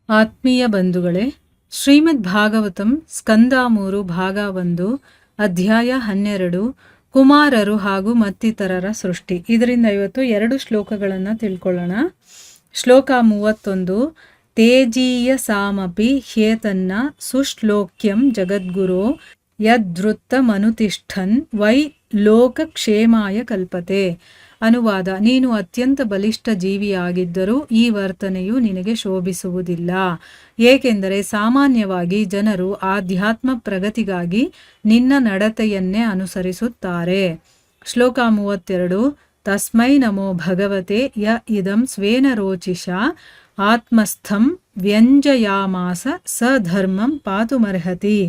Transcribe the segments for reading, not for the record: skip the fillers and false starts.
ಆತ್ಮೀಯ ಬಂಧುಗಳೇ, ಶ್ರೀಮದ್ ಭಾಗವತಂ ಸ್ಕಂದ 3 ಭಾಗ 1 ಅಧ್ಯಾಯ 12 ಕುಮಾರರು ಹಾಗೂ ಮತ್ತಿತರರ ಸೃಷ್ಟಿ. ಇದರಿಂದ ಇವತ್ತು 2 ಶ್ಲೋಕಗಳನ್ನು ತಿಳ್ಕೊಳ್ಳೋಣ. ಶ್ಲೋಕ 31. ತೇಜೀಯ ಸಾಮಪಿ ಹ್ಯೇತನ್ನ ಸುಶ್ಲೋಕ್ಯಂ ಜಗದ್ಗುರೋ ಯದೃತ್ತ ಮನುತಿಷ್ಠನ್ ವೈ ಲೋಕಕ್ಷೇಮಾಯ ಕಲ್ಪತೆ. ಅನುವಾದ: ನೀನು ಅತ್ಯಂತ ಬಲಿಷ್ಠ ಜೀವಿಯಾಗಿದ್ದರೂ ಈ ವರ್ತನೆಯು ನಿನಗೆ ಶೋಭಿಸುವುದಿಲ್ಲ, ಏಕೆಂದರೆ ಸಾಮಾನ್ಯವಾಗಿ ಜನರು ಆಧ್ಯಾತ್ಮ ಪ್ರಗತಿಗಾಗಿ ನಿನ್ನ ನಡತೆಯನ್ನೇ ಅನುಸರಿಸುತ್ತಾರೆ. ಶ್ಲೋಕ 32. ತಸ್ಮೈ ನಮೋ ಭಗವತೆ ಯ ಇದಂ ಸ್ವೇನ ರೋಚಿಷ ಆತ್ಮಸ್ಥಂ ವ್ಯಂಜಯಾಮಾಸ ಸ ಧರ್ಮಂ ಪಾತುಮರ್ಹತಿ.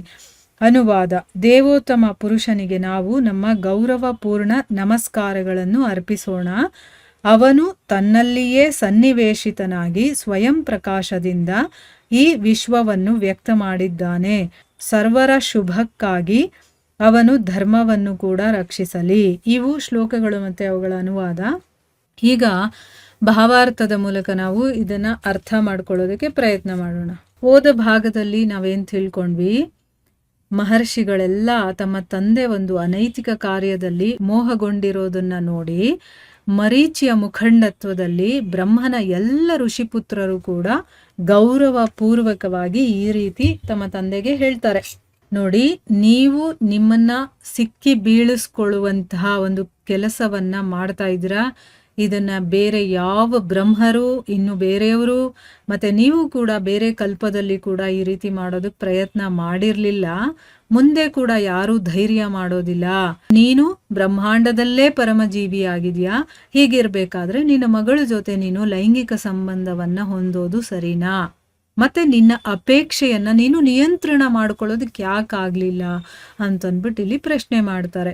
ಅನುವಾದ: ದೇವೋತ್ತಮ ಪುರುಷನಿಗೆ ನಾವು ನಮ್ಮ ಗೌರವಪೂರ್ಣ ನಮಸ್ಕಾರಗಳನ್ನು ಅರ್ಪಿಸೋಣ. ಅವನು ತನ್ನಲ್ಲಿಯೇ ಸನ್ನಿವೇಶಿತನಾಗಿ ಸ್ವಯಂ ಪ್ರಕಾಶದಿಂದ ಈ ವಿಶ್ವವನ್ನು ವ್ಯಕ್ತ ಮಾಡಿದ್ದಾನೆ. ಸರ್ವರ ಶುಭಕ್ಕಾಗಿ ಅವನು ಧರ್ಮವನ್ನು ಕೂಡ ರಕ್ಷಿಸಲಿ. ಇವು ಶ್ಲೋಕಗಳು ಮತ್ತು ಅವುಗಳ ಅನುವಾದ. ಈಗ ಭಾವಾರ್ಥದ ಮೂಲಕ ನಾವು ಇದನ್ನು ಅರ್ಥ ಮಾಡ್ಕೊಳ್ಳೋದಕ್ಕೆ ಪ್ರಯತ್ನ ಮಾಡೋಣ. ಹೋದ ಭಾಗದಲ್ಲಿ ನಾವೇನು ತಿಳ್ಕೊಂಡ್ವಿ? ಮಹರ್ಷಿಗಳೆಲ್ಲ ತಮ್ಮ ತಂದೆ ಒಂದು ಅನೈತಿಕ ಕಾರ್ಯದಲ್ಲಿ ಮೋಹಗೊಂಡಿರೋದನ್ನ ನೋಡಿ ಮರೀಚಿಯ ಮುಖಂಡತ್ವದಲ್ಲಿ ಬ್ರಹ್ಮನ ಎಲ್ಲ ಋಷಿಪುತ್ರರು ಕೂಡ ಗೌರವ ಪೂರ್ವಕವಾಗಿ ಈ ರೀತಿ ತಮ್ಮ ತಂದೆಗೆ ಹೇಳ್ತಾರೆ, ನೋಡಿ, ನೀವು ನಿಮ್ಮನ್ನ ಸಿಕ್ಕಿ ಬೀಳಿಸ್ಕೊಳ್ಳುವಂತಹ ಒಂದು ಕೆಲಸವನ್ನ ಮಾಡ್ತಾ ಇದ್ದೀರಾ. ಇದನ್ನ ಬೇರೆ ಯಾವ ಬ್ರಹ್ಮರು, ಇನ್ನು ಬೇರೆಯವರು, ಮತ್ತೆ ನೀವು ಕೂಡ ಬೇರೆ ಕಲ್ಪದಲ್ಲಿ ಕೂಡ ಈ ರೀತಿ ಮಾಡೋದಕ್ಕೆ ಪ್ರಯತ್ನ ಮಾಡಿರ್ಲಿಲ್ಲ. ಮುಂದೆ ಕೂಡ ಯಾರೂ ಧೈರ್ಯ ಮಾಡೋದಿಲ್ಲ. ನೀನು ಬ್ರಹ್ಮಾಂಡದಲ್ಲೇ ಪರಮಜೀವಿಯಾಗಿದ್ಯಾ. ಹೀಗಿರ್ಬೇಕಾದ್ರೆ ನಿನ್ನ ಮಗಳ ಜೊತೆ ನೀನು ಲೈಂಗಿಕ ಸಂಬಂಧವನ್ನ ಹೊಂದೋದು ಸರಿನಾ? ಮತ್ತೆ ನಿನ್ನ ಅಪೇಕ್ಷೆಯನ್ನ ನೀನು ನಿಯಂತ್ರಣ ಮಾಡ್ಕೊಳ್ಳೋದಕ್ಕೆ ಯಾಕಾಗ್ಲಿಲ್ಲ ಅಂತಂದ್ಬಿಟ್ಟು ಇಲ್ಲಿ ಪ್ರಶ್ನೆ ಮಾಡ್ತಾರೆ.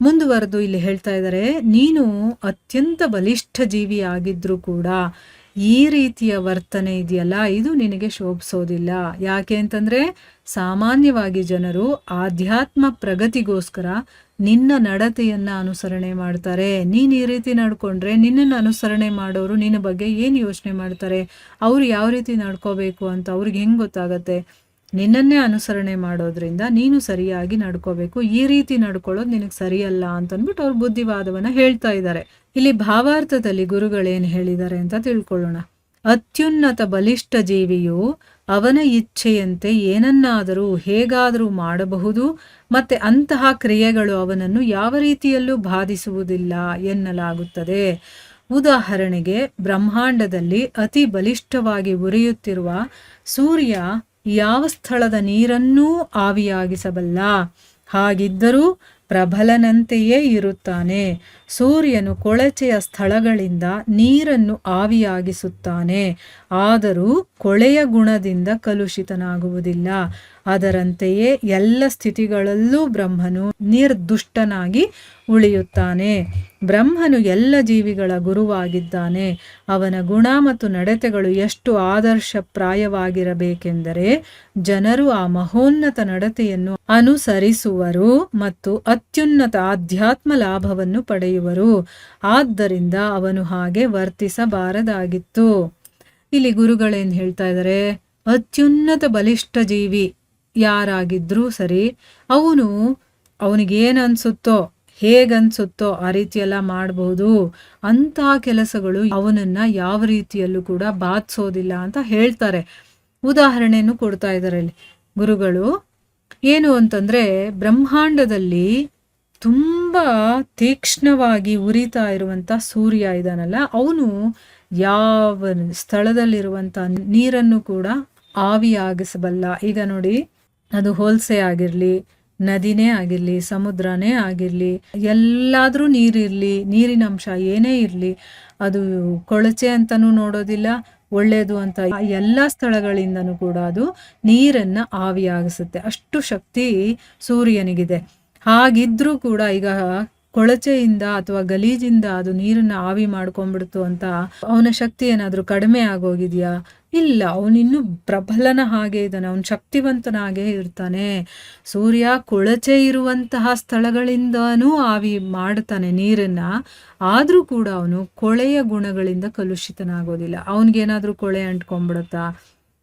ಮುಂದುವರೆದು ಇಲ್ಲಿ ಹೇಳ್ತಾ ಇದ್ದಾರೆ, ನೀನು ಅತ್ಯಂತ ಬಲಿಷ್ಠ ಜೀವಿ ಆಗಿದ್ರೂ ಕೂಡ ಈ ರೀತಿಯ ವರ್ತನೆ ಇದೆಯಲ್ಲ, ಇದು ನಿನಗೆ ಶೋಭಿಸೋದಿಲ್ಲ. ಯಾಕೆ ಅಂತಂದ್ರೆ ಸಾಮಾನ್ಯವಾಗಿ ಜನರು ಆಧ್ಯಾತ್ಮ ಪ್ರಗತಿಗೋಸ್ಕರ ನಿನ್ನ ನಡತೆಯನ್ನ ಅನುಸರಣೆ ಮಾಡ್ತಾರೆ. ನೀನು ಈ ರೀತಿ ನಡ್ಕೊಂಡ್ರೆ ನಿನ್ನನ್ನು ಅನುಸರಣೆ ಮಾಡೋರು ನಿನ್ನ ಬಗ್ಗೆ ಏನು ಯೋಚನೆ ಮಾಡ್ತಾರೆ? ಅವ್ರು ಯಾವ ರೀತಿ ನಡ್ಕೋಬೇಕು ಅಂತ ಅವ್ರಿಗೆ ಹೆಂಗೆ ಗೊತ್ತಾಗತ್ತೆ? ನಿನ್ನನ್ನೇ ಅನುಸರಣೆ ಮಾಡೋದ್ರಿಂದ ನೀನು ಸರಿಯಾಗಿ ನಡ್ಕೋಬೇಕು. ಈ ರೀತಿ ನಡ್ಕೊಳ್ಳೋದು ನಿನಗೆ ಸರಿಯಲ್ಲ ಅಂತಂದ್ಬಿಟ್ಟು ಅವ್ರು ಬುದ್ಧಿವಾದವನ್ನ ಹೇಳ್ತಾ ಇದ್ದಾರೆ. ಇಲ್ಲಿ ಭಾವಾರ್ಥದಲ್ಲಿ ಗುರುಗಳೇನು ಹೇಳಿದ್ದಾರೆ ಅಂತ ತಿಳ್ಕೊಳ್ಳೋಣ. ಅತ್ಯುನ್ನತ ಬಲಿಷ್ಠ ಜೀವಿಯು ಅವನ ಇಚ್ಛೆಯಂತೆ ಏನನ್ನಾದರೂ ಹೇಗಾದರೂ ಮಾಡಬಹುದು, ಮತ್ತೆ ಅಂತಹ ಕ್ರಿಯೆಗಳು ಅವನನ್ನು ಯಾವ ರೀತಿಯಲ್ಲೂ ಬಾಧಿಸುವುದಿಲ್ಲ ಎನ್ನಲಾಗುತ್ತದೆ. ಉದಾಹರಣೆಗೆ, ಬ್ರಹ್ಮಾಂಡದಲ್ಲಿ ಅತಿ ಬಲಿಷ್ಠವಾಗಿ ಉರಿಯುತ್ತಿರುವ ಸೂರ್ಯ ಯಾವ ಸ್ಥಳದ ನೀರನ್ನೂ ಆವಿಯಾಗಿಸಬಲ್ಲ. ಹಾಗಿದ್ದರೂ ಪ್ರಬಲನಂತೆಯೇ ಇರುತ್ತಾನೆ. ಸೂರ್ಯನು ಕೊಳಚೆಯ ಸ್ಥಳಗಳಿಂದ ನೀರನ್ನು ಆವಿಯಾಗಿಸುತ್ತಾನೆ, ಆದರೂ ಕೊಳೆಯ ಗುಣದಿಂದ ಕಲುಷಿತನಾಗುವುದಿಲ್ಲ. ಅದರಂತೆಯೇ ಎಲ್ಲ ಸ್ಥಿತಿಗಳಲ್ಲೂ ಬ್ರಹ್ಮನು ನಿರ್ದುಷ್ಟನಾಗಿ ಉಳಿಯುತ್ತಾನೆ. ಬ್ರಹ್ಮನು ಎಲ್ಲ ಜೀವಿಗಳ ಗುರುವಾಗಿದ್ದಾನೆ. ಅವನ ಗುಣ ಮತ್ತು ನಡತೆಗಳು ಎಷ್ಟು ಆದರ್ಶಪ್ರಾಯವಾಗಿರಬೇಕೆಂದರೆ ಜನರು ಆ ಮಹೋನ್ನತ ನಡತೆಯನ್ನು ಅನುಸರಿಸುವರು ಮತ್ತು ಅತ್ಯುನ್ನತ ಆಧ್ಯಾತ್ಮ ಲಾಭವನ್ನು ಪಡೆಯುವರು. ಆದ್ದರಿಂದ ಅವನು ಹಾಗೆ ವರ್ತಿಸಬಾರದಾಗಿತ್ತು. ಇಲ್ಲಿ ಗುರುಗಳೇನು ಹೇಳ್ತಾ ಇದ್ದಾರೆ? ಅತ್ಯುನ್ನತ ಬಲಿಷ್ಠ ಜೀವಿ ಯಾರಾಗಿದ್ರೂ ಸರಿ, ಅವನಿಗೇನು ಅನ್ಸುತ್ತೋ ಹೇಗನ್ಸುತ್ತೋ ಆ ರೀತಿಯೆಲ್ಲ ಮಾಡಬಹುದು. ಅಂತಹ ಕೆಲಸಗಳು ಅವನನ್ನ ಯಾವ ರೀತಿಯಲ್ಲೂ ಕೂಡ ಬಾಧಿಸೋದಿಲ್ಲ ಅಂತ ಹೇಳ್ತಾರೆ. ಉದಾಹರಣೆಯನ್ನು ಕೊಡ್ತಾ ಇದ್ದಾರೆ ಇಲ್ಲಿ ಗುರುಗಳು. ಏನು ಅಂತಂದ್ರೆ, ಬ್ರಹ್ಮಾಂಡದಲ್ಲಿ ತುಂಬಾ ತೀಕ್ಷ್ಣವಾಗಿ ಉರಿತಾ ಇರುವಂತ ಸೂರ್ಯ ಇದಾನಲ್ಲ, ಅವನು ಯಾವ ಸ್ಥಳದಲ್ಲಿರುವಂತ ನೀರನ್ನು ಕೂಡ ಆವಿಯಾಗಿಸಬಲ್ಲ. ಈಗ ನೋಡಿ, ಅದು ಹೋಲ್ಸೆ ಆಗಿರ್ಲಿ, ನದಿನೇ ಆಗಿರ್ಲಿ, ಸಮುದ್ರನೇ ಆಗಿರ್ಲಿ, ಎಲ್ಲಾದ್ರೂ ನೀರಿರ್ಲಿ, ನೀರಿನ ಅಂಶ ಏನೇ ಇರ್ಲಿ, ಅದು ಕೊಳಚೆ ಅಂತನೂ ನೋಡೋದಿಲ್ಲ, ಒಳ್ಳೇದು ಅಂತ ಎಲ್ಲ ಸ್ಥಳಗಳಿಂದನೂ ಕೂಡ ಅದು ನೀರನ್ನ ಆವಿಯಾಗಿಸುತ್ತೆ. ಅಷ್ಟು ಶಕ್ತಿ ಸೂರ್ಯನಿಗಿದೆ. ಹಾಗಿದ್ರೂ ಕೂಡ ಈಗ ಕೊಳಚೆಯಿಂದ ಅಥವಾ ಗಲೀಜಿಂದ ಅದು ನೀರನ್ನ ಆವಿ ಮಾಡ್ಕೊಂಡ್ಬಿಡ್ತು ಅಂತ ಅವನ ಶಕ್ತಿ ಏನಾದ್ರೂ ಕಡಿಮೆ ಆಗೋಗಿದ್ಯಾ? ಇಲ್ಲ, ಅವನಿನ್ನೂ ಪ್ರಬಲನ ಹಾಗೆ ಇದ್ದಾನೆ, ಅವನು ಶಕ್ತಿವಂತನಾಗೇ ಇರ್ತಾನೆ. ಸೂರ್ಯ ಕೊಳಚೆ ಇರುವಂತಹ ಸ್ಥಳಗಳಿಂದನೂ ಆವಿ ಮಾಡ್ತಾನೆ ನೀರನ್ನ, ಆದ್ರೂ ಕೂಡ ಅವನು ಕೊಳೆಯ ಗುಣಗಳಿಂದ ಕಲುಷಿತನಾಗೋದಿಲ್ಲ. ಅವನಿಗೇನಾದ್ರೂ ಕೊಳೆ ಅಂಟ್ಕೊಂಡ್ಬಿಡುತ್ತಾ?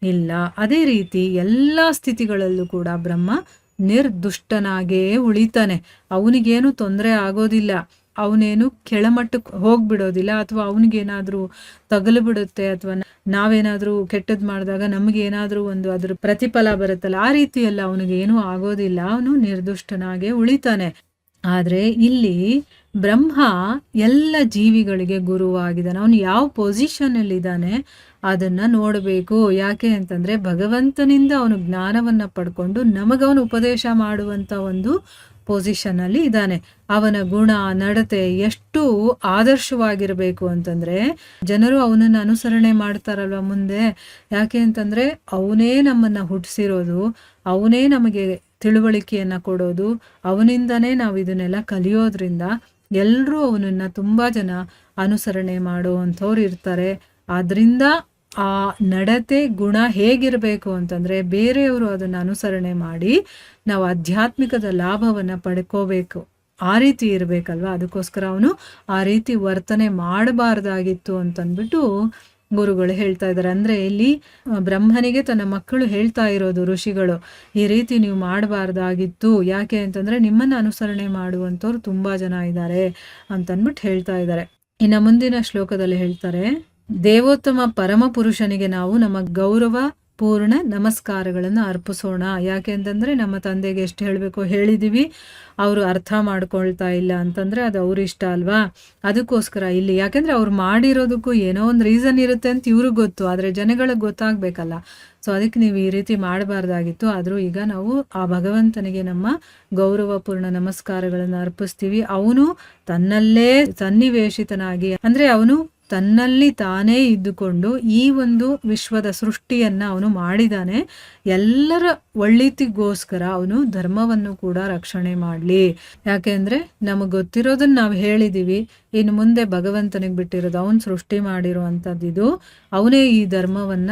ಇಲ್ಲ. ಅದೇ ರೀತಿ ಎಲ್ಲ ಸ್ಥಿತಿಗಳಲ್ಲೂ ಕೂಡ ಬ್ರಹ್ಮ ನಿರ್ದುಷ್ಟನಾಗೇ ಉಳಿತಾನೆ. ಅವನಿಗೇನು ತೊಂದರೆ ಆಗೋದಿಲ್ಲ. ಅವನೇನು ಕೆಳಮಟ್ಟಕ್ಕೆ ಹೋಗ್ಬಿಡೋದಿಲ್ಲ, ಅಥವಾ ಅವನಿಗೇನಾದ್ರೂ ತಗಲು ಬಿಡುತ್ತೆ, ಅಥವಾ ನಾವೇನಾದ್ರೂ ಕೆಟ್ಟದ್ ಮಾಡಿದಾಗ ನಮಗೇನಾದ್ರೂ ಒಂದು ಅದ್ರ ಪ್ರತಿಫಲ ಬರುತ್ತಲ್ಲ, ಆ ರೀತಿ ಎಲ್ಲ ಅವನಿಗೇನು ಆಗೋದಿಲ್ಲ. ಅವನು ನಿರ್ದುಷ್ಟನಾಗೇ ಉಳಿತಾನೆ. ಆದ್ರೆ ಇಲ್ಲಿ ಬ್ರಹ್ಮ ಎಲ್ಲ ಜೀವಿಗಳಿಗೆ ಗುರುವಾಗಿದ್ದಾನೆ. ಅವನು ಯಾವ ಪೊಸಿಷನ್ ಅಲ್ಲಿ ಇದ್ದಾನೆ ಅದನ್ನ ನೋಡಬೇಕು. ಯಾಕೆ ಅಂತಂದ್ರೆ ಭಗವಂತನಿಂದ ಅವನು ಜ್ಞಾನವನ್ನ ಪಡ್ಕೊಂಡು ನಮಗವನು ಉಪದೇಶ ಮಾಡುವಂತ ಒಂದು ಪೊಸಿಷನ್ ಅಲ್ಲಿ ಇದ್ದಾನೆ. ಅವನ ಗುಣ ನಡತೆ ಎಷ್ಟು ಆದರ್ಶವಾಗಿರಬೇಕು ಅಂತಂದ್ರೆ ಜನರು ಅವನನ್ನು ಅನುಸರಣೆ ಮಾಡ್ತಾರಲ್ವ ಮುಂದೆ. ಯಾಕೆ ಅಂತಂದ್ರೆ ಅವನೇ ನಮ್ಮನ್ನ ಹುಟ್ಟಿಸಿರೋದು, ಅವನೇ ನಮಗೆ ತಿಳುವಳಿಕೆಯನ್ನ ಕೊಡೋದು, ಅವನಿಂದನೇ ನಾವು ಇದನ್ನೆಲ್ಲ ಕಲಿಯೋದ್ರಿಂದ ಎಲ್ಲರೂ ಅವನನ್ನ ತುಂಬಾ ಜನ ಅನುಸರಣೆ ಮಾಡುವಂಥವ್ರು ಇರ್ತಾರೆ. ಆದ್ರಿಂದ ಆ ನಡತೆ ಗುಣ ಹೇಗಿರಬೇಕು ಅಂತಂದ್ರೆ ಬೇರೆಯವರು ಅದನ್ನ ಅನುಸರಣೆ ಮಾಡಿ ನಾವು ಆಧ್ಯಾತ್ಮಿಕದ ಲಾಭವನ್ನ ಪಡ್ಕೋಬೇಕು. ಆ ರೀತಿ ಇರ್ಬೇಕಲ್ವಾ. ಅದಕ್ಕೋಸ್ಕರ ಅವನು ಆ ರೀತಿ ವರ್ತನೆ ಮಾಡಬಾರ್ದಾಗಿತ್ತು ಅಂತಂದ್ಬಿಟ್ಟು ಗುರುಗಳು ಹೇಳ್ತಾ ಇದ್ದಾರೆ. ಅಂದ್ರೆ ಇಲ್ಲಿ ಬ್ರಹ್ಮನಿಗೆ ತನ್ನ ಮಕ್ಕಳು ಹೇಳ್ತಾ ಇರೋದು, ಋಷಿಗಳು, ಈ ರೀತಿ ನೀವು ಮಾಡಬಾರ್ದಾಗಿತ್ತು. ಯಾಕೆ ಅಂತಂದ್ರೆ ನಿಮ್ಮನ್ನ ಅನುಸರಣೆ ಮಾಡುವಂಥವ್ರು ತುಂಬಾ ಜನ ಇದ್ದಾರೆ ಅಂತಂದ್ಬಿಟ್ಟು ಹೇಳ್ತಾ ಇದ್ದಾರೆ. ಇನ್ನು ಮುಂದಿನ ಶ್ಲೋಕದಲ್ಲಿ ಹೇಳ್ತಾರೆ, ದೇವೋತ್ತಮ ಪರಮ ಪುರುಷನಿಗೆ ನಾವು ನಮ್ಮ ಗೌರವ ಪೂರ್ಣ ನಮಸ್ಕಾರಗಳನ್ನು ಅರ್ಪಿಸೋಣ. ಯಾಕೆ ಅಂತಂದ್ರೆ ನಮ್ಮ ತಂದೆಗೆ ಎಷ್ಟು ಹೇಳಬೇಕು ಹೇಳಿದೀವಿ, ಅವರು ಅರ್ಥ ಮಾಡ್ಕೊಳ್ತಾ ಇಲ್ಲ ಅಂತಂದ್ರೆ ಅದು ಅವ್ರ ಇಷ್ಟ ಅಲ್ವಾ. ಅದಕ್ಕೋಸ್ಕರ ಇಲ್ಲಿ ಯಾಕೆಂದ್ರೆ ಅವ್ರು ಮಾಡಿರೋದಕ್ಕೂ ಏನೋ ಒಂದು ರೀಸನ್ ಇರುತ್ತೆ ಅಂತ ಇವ್ರಿಗೆ ಗೊತ್ತು, ಆದ್ರೆ ಜನಗಳಿಗೆ ಗೊತ್ತಾಗ್ಬೇಕಲ್ಲ. ಸೊ ಅದಕ್ಕೆ ನೀವು ಈ ರೀತಿ ಮಾಡಬಾರ್ದಾಗಿತ್ತು. ಆದ್ರೂ ಈಗ ನಾವು ಆ ಭಗವಂತನಿಗೆ ನಮ್ಮ ಗೌರವಪೂರ್ಣ ನಮಸ್ಕಾರಗಳನ್ನು ಅರ್ಪಿಸ್ತೀವಿ. ಅವನು ತನ್ನಲ್ಲೇ ಸನ್ನಿವೇಶಿತನಾಗಿ, ಅಂದ್ರೆ ಅವನು ತನ್ನಲ್ಲಿ ತಾನೇ ಇದ್ದುಕೊಂಡು ಈ ಒಂದು ವಿಶ್ವದ ಸೃಷ್ಟಿಯನ್ನ ಅವನು ಮಾಡಿದಾನೆ. ಎಲ್ಲರ ಒಳ್ಳಿತಿಗೋಸ್ಕರ ಅವನು ಧರ್ಮವನ್ನು ಕೂಡ ರಕ್ಷಣೆ ಮಾಡಲಿ. ಯಾಕೆಂದ್ರೆ ನಮಗ್ ಗೊತ್ತಿರೋದನ್ನ ನಾವು ಹೇಳಿದೀವಿ, ಇನ್ನು ಮುಂದೆ ಭಗವಂತನಿಗೆ ಬಿಟ್ಟಿರೋದು, ಅವನು ಸೃಷ್ಟಿ ಮಾಡಿರುವಂಥದ್ದು. ಅವನೇ ಈ ಧರ್ಮವನ್ನ,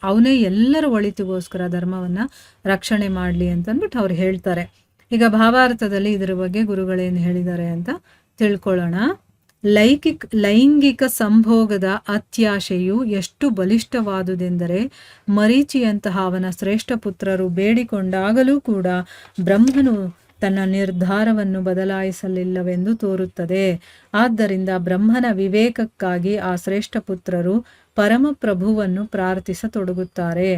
ಅವನೇ ಎಲ್ಲರ ಒಳಿತಿಗೋಸ್ಕರ ಧರ್ಮವನ್ನ ರಕ್ಷಣೆ ಮಾಡಲಿ ಅಂತಂದ್ಬಿಟ್ಟು ಅವ್ರು ಹೇಳ್ತಾರೆ. ಈಗ ಭಾವಾರ್ಥದಲ್ಲಿ ಇದರ ಬಗ್ಗೆ ಗುರುಗಳೇನು ಹೇಳಿದ್ದಾರೆ ಅಂತ ತಿಳ್ಕೊಳ್ಳೋಣ. ಲೈಂಗಿಕ ಸಂಭೋಗದ ಅತ್ಯಾಶೆಯು ಎಷ್ಟು ಬಲಿಷ್ಠವಾದುದೆಂದರೆ ಮರೀಚಿಯಂತಹ ಅವನ ಶ್ರೇಷ್ಠ ಪುತ್ರರು ಬೇಡಿಕೊಂಡಾಗಲೂ ಕೂಡ ಬ್ರಹ್ಮನು ತನ್ನ ನಿರ್ಧಾರವನ್ನು ಬದಲಾಯಿಸಲಿಲ್ಲವೆಂದು ತೋರುತ್ತದೆ. ಆದ್ದರಿಂದ ಬ್ರಹ್ಮನ ವಿವೇಕಕ್ಕಾಗಿ ಆ ಶ್ರೇಷ್ಠ ಪುತ್ರರು ಪರಮಪ್ರಭುವನ್ನು ಪ್ರಾರ್ಥಿಸತೊಡಗುತ್ತಾರೆ.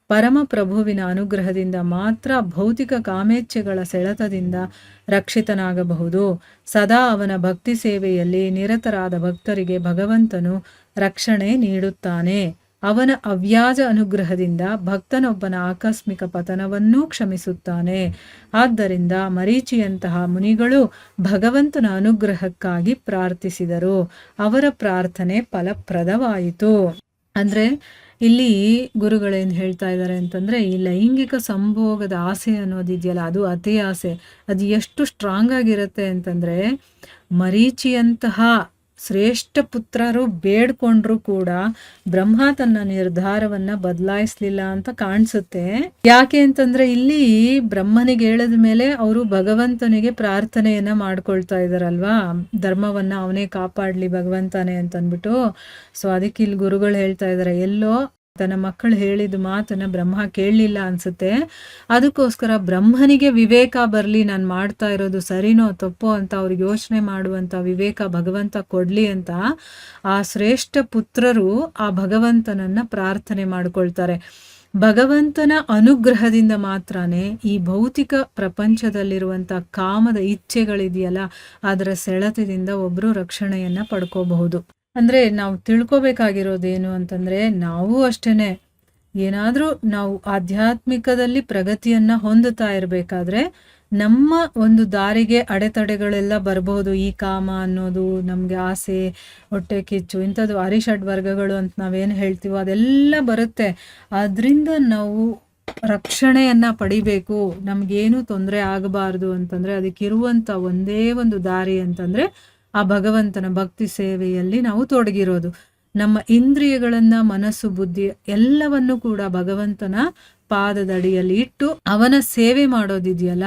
ಪರಮಪ್ರಭುವಿನ ಅನುಗ್ರಹದಿಂದ ಮಾತ್ರ ಭೌತಿಕ ಕಾಮೇಚ್ಛೆಗಳ ಸೆಳೆತದಿಂದ ರಕ್ಷಿತನಾಗಬಹುದು. ಸದಾ ಅವನ ಭಕ್ತಿ ಸೇವೆಯಲ್ಲಿ ನಿರತರಾದ ಭಕ್ತರಿಗೆ ಭಗವಂತನು ರಕ್ಷಣೆ ನೀಡುತ್ತಾನೆ. ಅವನ ಅವ್ಯಾಜ ಅನುಗ್ರಹದಿಂದ ಭಕ್ತನೊಬ್ಬನ ಆಕಸ್ಮಿಕ ಪತನವನ್ನೂ ಕ್ಷಮಿಸುತ್ತಾನೆ. ಆದ್ದರಿಂದ ಮರೀಚಿಯಂತಹ ಮುನಿಗಳು ಭಗವಂತನ ಅನುಗ್ರಹಕ್ಕಾಗಿ ಪ್ರಾರ್ಥಿಸಿದರು. ಅವರ ಪ್ರಾರ್ಥನೆ ಫಲಪ್ರದವಾಯಿತು. ಅಂದ್ರೆ ಇಲ್ಲಿ ಗುರುಗಳೇನು ಹೇಳ್ತಾ ಇದ್ದಾರೆ ಅಂತಂದ್ರೆ, ಈ ಲೈಂಗಿಕ ಸಂಭೋಗದ ಆಸೆ ಅನ್ನೋದಿದೆಯಲ್ಲ, ಅದು ಅತಿ ಆಸೆ. ಅದು ಎಷ್ಟು ಸ್ಟ್ರಾಂಗ್ ಆಗಿರುತ್ತೆ ಅಂತಂದ್ರೆ ಮರೀಚಿಯಂತಹ ಶ್ರೇಷ್ಠ ಪುತ್ರರು ಬೇಡ್ಕೊಂಡ್ರು ಕೂಡ ಬ್ರಹ್ಮ ತನ್ನ ನಿರ್ಧಾರವನ್ನ ಬದಲಾಯಿಸ್ಲಿಲ್ಲ ಅಂತ ಕಾಣಿಸುತ್ತೆ. ಯಾಕೆ ಅಂತಂದ್ರೆ ಇಲ್ಲಿ ಬ್ರಹ್ಮನಿಗೆ ಹೇಳಿದ ಮೇಲೆ ಅವರು ಭಗವಂತನಿಗೆ ಪ್ರಾರ್ಥನೆಯನ್ನ ಮಾಡ್ಕೊಳ್ತಾ ಇದಾರಲ್ವಾ, ಧರ್ಮವನ್ನ ಅವನೇ ಕಾಪಾಡ್ಲಿ ಭಗವಂತನೇ ಅಂತಂದ್ಬಿಟ್ಟು. ಸೊ ಅದಕ್ಕೆ ಇಲ್ಲಿ ಗುರುಗಳು ಹೇಳ್ತಾ ಇದಾರೆ, ಎಲ್ಲೋ ತನ್ನ ಮಕ್ಕಳು ಹೇಳಿದ ಮಾತನ್ನ ಬ್ರಹ್ಮ ಕೇಳಲಿಲ್ಲ ಅನ್ಸುತ್ತೆ. ಅದಕ್ಕೋಸ್ಕರ ಬ್ರಹ್ಮನಿಗೆ ವಿವೇಕ ಬರ್ಲಿ, ನಾನು ಮಾಡ್ತಾ ಇರೋದು ಸರಿನೋ ತಪ್ಪೋ ಅಂತ ಅವ್ರಿಗೆ ಯೋಚನೆ ಮಾಡುವಂತ ವಿವೇಕ ಭಗವಂತ ಕೊಡ್ಲಿ ಅಂತ ಆ ಶ್ರೇಷ್ಠ ಪುತ್ರರು ಆ ಭಗವಂತನನ್ನ ಪ್ರಾರ್ಥನೆ ಮಾಡ್ಕೊಳ್ತಾರೆ. ಭಗವಂತನ ಅನುಗ್ರಹದಿಂದ ಮಾತ್ರನೇ ಈ ಭೌತಿಕ ಪ್ರಪಂಚದಲ್ಲಿರುವಂತ ಕಾಮದ ಇಚ್ಛೆಗಳಿದೆಯಲ್ಲ, ಅದರ ಸೆಳೆತದಿಂದ ಒಬ್ರು ರಕ್ಷಣೆಯನ್ನ ಪಡ್ಕೋಬಹುದು. ಅಂದ್ರೆ ನಾವು ತಿಳ್ಕೊಬೇಕಾಗಿರೋದೇನು ಅಂತಂದ್ರೆ, ನಾವು ಅಷ್ಟೇನೆ ಏನಾದ್ರೂ ನಾವು ಆಧ್ಯಾತ್ಮಿಕದಲ್ಲಿ ಪ್ರಗತಿಯನ್ನ ಹೊಂದುತ್ತಾ ಇರ್ಬೇಕಾದ್ರೆ ನಮ್ಮ ಒಂದು ದಾರಿಗೆ ಅಡೆತಡೆಗಳೆಲ್ಲ ಬರಬಹುದು. ಈ ಕಾಮ ಅನ್ನೋದು, ನಮ್ಗೆ ಆಸೆ, ಹೊಟ್ಟೆ ಕಿಚ್ಚು, ಇಂಥದ್ದು ಅರಿಷಡ್ ವರ್ಗಗಳು ಅಂತ ನಾವೇನು ಹೇಳ್ತೀವೋ ಅದೆಲ್ಲ ಬರುತ್ತೆ. ಅದರಿಂದ ನಾವು ರಕ್ಷಣೆಯನ್ನ ಪಡಿಬೇಕು. ನಮ್ಗೇನು ತೊಂದರೆ ಆಗಬಾರ್ದು ಅಂತಂದ್ರೆ ಅದಕ್ಕಿರುವಂತ ಒಂದೇ ಒಂದು ದಾರಿ ಅಂತಂದ್ರೆ ಆ ಭಗವಂತನ ಭಕ್ತಿ ಸೇವೆಯಲ್ಲಿ ನಾವು ತೊಡಗಿರೋದು. ನಮ್ಮ ಇಂದ್ರಿಯಗಳನ್ನ, ಮನಸ್ಸು, ಬುದ್ಧಿ ಎಲ್ಲವನ್ನು ಕೂಡ ಭಗವಂತನ ಪಾದದಡಿಯಲ್ಲಿ ಇಟ್ಟು ಅವನ ಸೇವೆ ಮಾಡೋದಿದೆಯಲ್ಲ,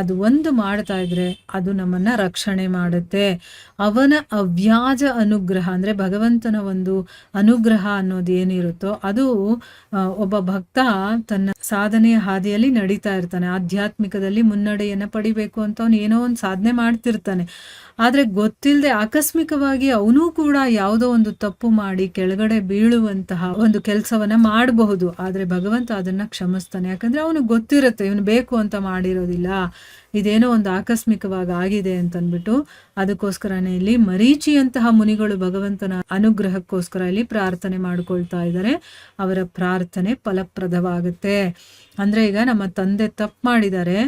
ಅದು ಒಂದು ಮಾಡ್ತಾ ಇದ್ರೆ ಅದು ನಮ್ಮನ್ನ ರಕ್ಷಣೆ ಮಾಡುತ್ತೆ. ಅವನ ಅವ್ಯಾಜ ಅನುಗ್ರಹ ಅಂದ್ರೆ ಭಗವಂತನ ಒಂದು ಅನುಗ್ರಹ ಅನ್ನೋದು ಏನಿರುತ್ತೋ ಅದು ಒಬ್ಬ ಭಕ್ತ ತನ್ನ ಸಾಧನೆಯ ಹಾದಿಯಲ್ಲಿ ನಡೀತಾ ಇರ್ತಾನೆ. ಆಧ್ಯಾತ್ಮಿಕದಲ್ಲಿ ಮುನ್ನಡೆಯನ್ನ ಪಡಿಬೇಕು ಅಂತ ಅವನು ಏನೋ ಒಂದು ಸಾಧನೆ ಮಾಡ್ತಿರ್ತಾನೆ. ಆದ್ರೆ ಗೊತ್ತಿಲ್ಲದೆ ಆಕಸ್ಮಿಕವಾಗಿ ಅವನು ಕೂಡ ಯಾವುದೋ ಒಂದು ತಪ್ಪು ಮಾಡಿ ಕೆಳಗಡೆ ಬೀಳುವಂತಹ ಒಂದು ಕೆಲಸವನ್ನ ಮಾಡಬಹುದು. ಆದ್ರೆ ಭಗವಂತ ಅದನ್ನ ಕ್ಷಮಿಸ್ತಾನೆ. ಯಾಕಂದ್ರೆ ಅವನಿಗೆ ಗೊತ್ತಿರುತ್ತೆ ಇವನು ಬೇಕು ಅಂತ ಮಾಡಿರೋದಿಲ್ಲ, ಇದೇನೋ ಒಂದು ಆಕಸ್ಮಿಕವಾಗಿ ಆಗಿದೆ ಅಂತನ್ಬಿಟ್ಟು. ಅದಕ್ಕೋಸ್ಕರನೇ ಇಲ್ಲಿ ಮರೀಚಿಯಂತಹ ಮುನಿಗಳು ಭಗವಂತನ ಅನುಗ್ರಹಕ್ಕೋಸ್ಕರ ಇಲ್ಲಿ ಪ್ರಾರ್ಥನೆ ಮಾಡ್ಕೊಳ್ತಾ ಇದ್ದಾರೆ. ಅವರ ಪ್ರಾರ್ಥನೆ ಫಲಪ್ರದವಾಗುತ್ತೆ. ಅಂದ್ರೆ ಈಗ ನಮ್ಮ ತಂದೆ ತಪ್ಪು ಮಾಡಿದ್ದಾರೆ,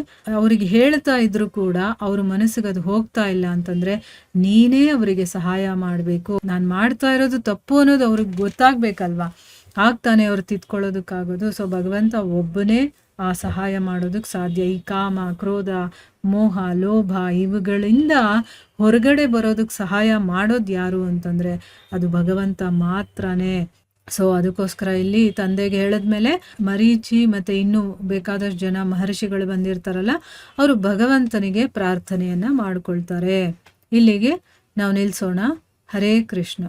ಅವ್ರಿಗೆ ಹೇಳ್ತಾ ಇದ್ರು ಕೂಡ ಅವ್ರ ಮನಸ್ಸಿಗೆ ಅದು ಹೋಗ್ತಾ ಇಲ್ಲ ಅಂತಂದ್ರೆ ನೀನೇ ಅವರಿಗೆ ಸಹಾಯ ಮಾಡಬೇಕು. ನಾನು ಮಾಡ್ತಾ ಇರೋದು ತಪ್ಪು ಅನ್ನೋದು ಅವ್ರಿಗೆ ಗೊತ್ತಾಗ್ಬೇಕಲ್ವಾ, ಆಗ್ತಾನೆ ಅವ್ರು ತಿದ್ಕೊಳ್ಳೋದಕ್ಕಾಗೋದು. ಸೊ ಭಗವಂತ ಒಬ್ಬನೇ ಆ ಸಹಾಯ ಮಾಡೋದಕ್ಕೆ ಸಾಧ್ಯ. ಈ ಕಾಮ, ಕ್ರೋಧ, ಮೋಹ, ಲೋಭ ಇವುಗಳಿಂದ ಹೊರಗಡೆ ಬರೋದಕ್ಕೆ ಸಹಾಯ ಮಾಡೋದು ಯಾರು ಅಂತಂದ್ರೆ ಅದು ಭಗವಂತ ಮಾತ್ರನೇ. ಸೊ ಅದಕ್ಕೋಸ್ಕರ ಇಲ್ಲಿ ತಂದೆಗೆ ಹೇಳಿದ್ಮೇಲೆ ಮರೀಚಿ ಮತ್ತೆ ಇನ್ನೂ ಬೇಕಾದಷ್ಟು ಜನ ಮಹರ್ಷಿಗಳು ಬಂದಿರ್ತಾರಲ್ಲ, ಅವರು ಭಗವಂತನಿಗೆ ಪ್ರಾರ್ಥನೆಯನ್ನ ಮಾಡ್ಕೊಳ್ತಾರೆ. ಇಲ್ಲಿಗೆ ನಾವು ನಿಲ್ಸೋಣ. ಹರೇ ಕೃಷ್ಣ.